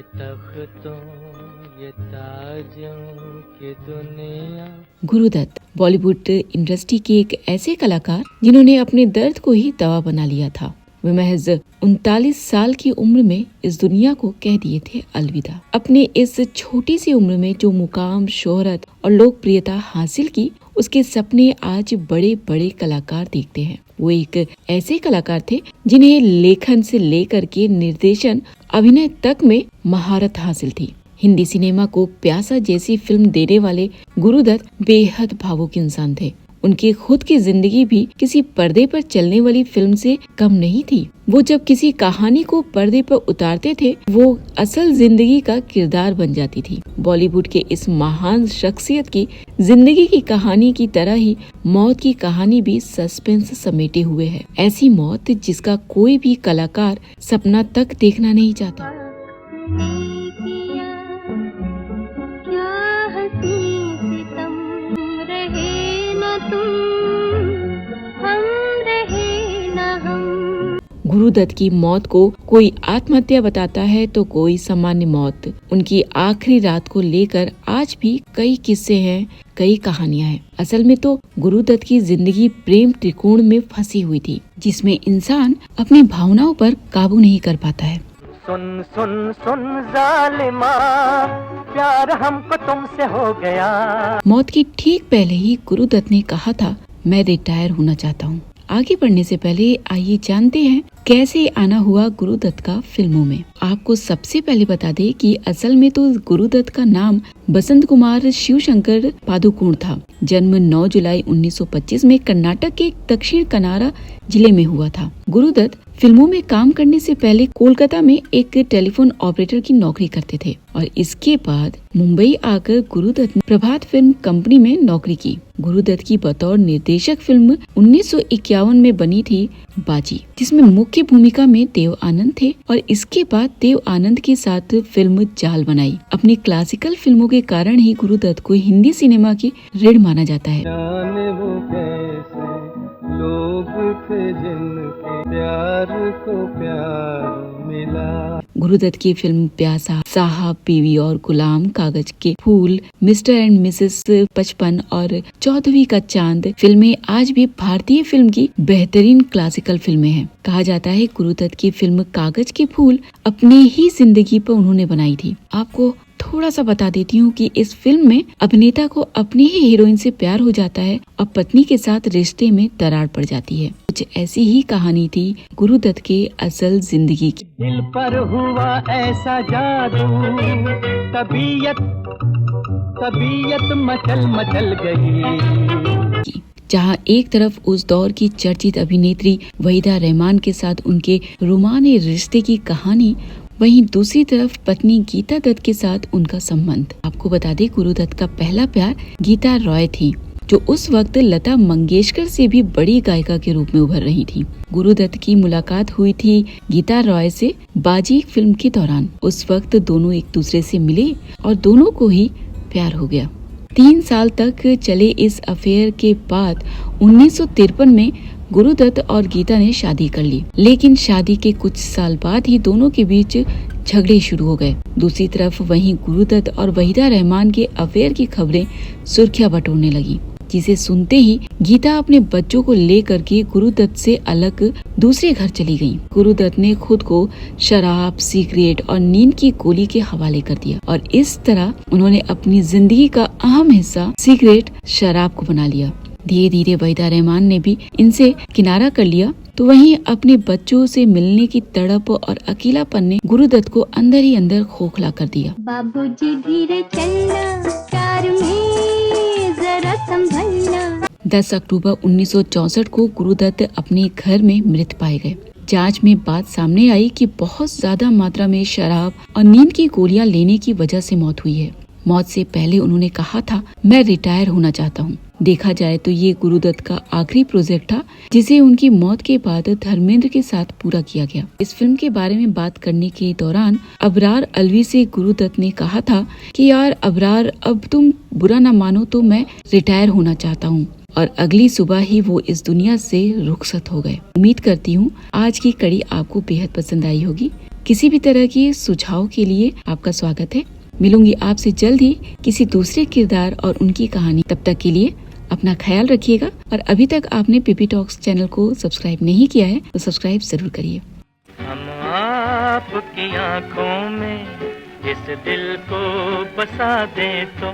ये तख्तों ये ताजों की दुनिया। गुरुदत्त बॉलीवुड इंडस्ट्री के एक ऐसे कलाकार जिन्होंने अपने दर्द को ही दवा बना लिया था। वे महज 39 साल की उम्र में इस दुनिया को कह दिए थे अलविदा। अपने इस छोटी सी उम्र में जो मुकाम, शोहरत और लोकप्रियता हासिल की, उसके सपने आज बड़े बड़े कलाकार देखते हैं। वो एक ऐसे कलाकार थे जिन्हें लेखन से लेकर के निर्देशन, अभिनय तक में महारत हासिल थी। हिंदी सिनेमा को प्यासा जैसी फिल्म देने वाले गुरुदत्त बेहद भावुक इंसान थे। उनकी खुद की जिंदगी भी किसी पर्दे पर चलने वाली फिल्म से कम नहीं थी। वो जब किसी कहानी को पर्दे पर उतारते थे, वो असल जिंदगी का किरदार बन जाती थी। बॉलीवुड के इस महान शख्सियत की जिंदगी की कहानी की तरह ही मौत की कहानी भी सस्पेंस समेटे हुए है। ऐसी मौत जिसका कोई भी कलाकार सपना तक देखना नहीं चाहता। गुरुदत्त की मौत को कोई आत्महत्या बताता है तो कोई सामान्य मौत। उनकी आखिरी रात को लेकर आज भी कई किस्से हैं, कई कहानियां हैं। असल में तो गुरुदत्त की जिंदगी प्रेम त्रिकोण में फंसी हुई थी, जिसमें इंसान अपनी भावनाओं पर काबू नहीं कर पाता है। सुन सुन सुन जालिमा, प्यार हमको तुमसे हो गया। मौत की ठीक पहले ही गुरुदत्त ने कहा था, मैं रिटायर होना चाहता हूँ। आगे बढ़ने से पहले आइए जानते हैं कैसे आना हुआ गुरुदत्त का फिल्मों में। आपको सबसे पहले बता दें कि असल में तो गुरुदत्त का नाम बसंत कुमार शिवशंकर पादुकोण था। जन्म 9 जुलाई 1925 में कर्नाटक के दक्षिण कनारा जिले में हुआ था। गुरुदत्त फिल्मों में काम करने से पहले कोलकाता में एक टेलीफोन ऑपरेटर की नौकरी करते थे और इसके बाद मुंबई आकर गुरुदत्त ने प्रभात फिल्म कंपनी में नौकरी की। गुरुदत्त की बतौर निर्देशक फिल्म 1951 में बनी थी बाजी, जिसमें मुख्य भूमिका में देव आनंद थे और इसके बाद देव आनंद के साथ फिल्म जाल बनाई। अपनी क्लासिकल फिल्मों के कारण ही गुरुदत्त को हिंदी सिनेमा की रीढ़ माना जाता है। लोग थे जिनके प्यार को प्यार मिला। गुरुदत्त की फिल्म प्यासा, साहब, बीवी और गुलाम, कागज के फूल, मिस्टर एंड मिसेस 55 और 14वीं का चांद फिल्में आज भी भारतीय फिल्म की बेहतरीन क्लासिकल फिल्में हैं। कहा जाता है गुरुदत्त की फिल्म कागज के फूल अपनी ही जिंदगी पर उन्होंने बनाई थी। आपको थोड़ा सा बता देती हूँ कि इस फिल्म में अभिनेता को अपनी ही हीरोइन से प्यार हो जाता है और पत्नी के साथ रिश्ते में दरार पड़ जाती है। कुछ ऐसी ही कहानी थी गुरुदत्त के असल जिंदगी की। दिल पर हुआ ऐसा जादू, तबीयत मचल मचल गई। जहाँ एक तरफ उस दौर की चर्चित अभिनेत्री वहीदा रहमान के साथ उनके रोमानी रिश्ते की कहानी, वहीं दूसरी तरफ पत्नी गीता दत्त के साथ उनका संबंध। आपको बता दें गुरुदत्त का पहला प्यार गीता रॉय थी, जो उस वक्त लता मंगेशकर से भी बड़ी गायिका के रूप में उभर रही थी। गुरुदत्त की मुलाकात हुई थी गीता रॉय से बाजी फिल्म के दौरान। उस वक्त दोनों एक दूसरे से मिले और दोनों को ही प्यार हो गया। 3 साल तक चले इस अफेयर के बाद 1953 में गुरुदत्त और गीता ने शादी कर ली, लेकिन शादी के कुछ साल बाद ही दोनों के बीच झगड़े शुरू हो गए। दूसरी तरफ वहीं गुरुदत्त और वहीदा रहमान के अफेयर की खबरें सुर्खियां बटोरने लगी, जिसे सुनते ही गीता अपने बच्चों को लेकर के गुरुदत्त से अलग दूसरे घर चली गयी। गुरुदत्त ने खुद को शराब, सिगरेट और नींद की गोली के हवाले कर दिया और इस तरह उन्होंने अपनी जिंदगी का अहम हिस्सा सिगरेट, शराब को बना लिया। धीरे धीरे वहीदा रहमान ने भी इनसे किनारा कर लिया, तो वहीं अपने बच्चों से मिलने की तड़प और अकेलापन ने गुरुदत्त को अंदर ही अंदर खोखला कर दिया। बाबूजी धीरे चलना, कार में जरा संभलना। 10 अक्टूबर 1964 को गुरुदत्त अपने घर में मृत पाए गए। जांच में बात सामने आई कि बहुत ज्यादा मात्रा में शराब और नींद की गोलियां लेने की वजह से मौत हुई है। मौत से पहले उन्होंने कहा था, मैं रिटायर होना चाहता हूँ। देखा जाए तो ये गुरुदत्त का आखिरी प्रोजेक्ट था, जिसे उनकी मौत के बाद धर्मेंद्र के साथ पूरा किया गया। इस फिल्म के बारे में बात करने के दौरान अबरार अलवी से गुरुदत्त ने कहा था कि यार अबरार, अब तुम बुरा न मानो तो मैं रिटायर होना चाहता हूँ। और अगली सुबह ही वो इस दुनिया से रुखसत हो गए। उम्मीद करती हूँ आज की कड़ी आपको बेहद पसंद आई होगी। किसी भी तरह की सुझाव के लिए आपका स्वागत है। मिलूंगी आपसे जल्द ही किसी दूसरे किरदार और उनकी कहानी। तब तक के लिए अपना ख्याल रखिएगा और अभी तक आपने पीपी टॉक्स चैनल को सब्सक्राइब नहीं किया है तो सब्सक्राइब जरूर करिए। हम आपकी आंखों में इस दिल को बसा दे तो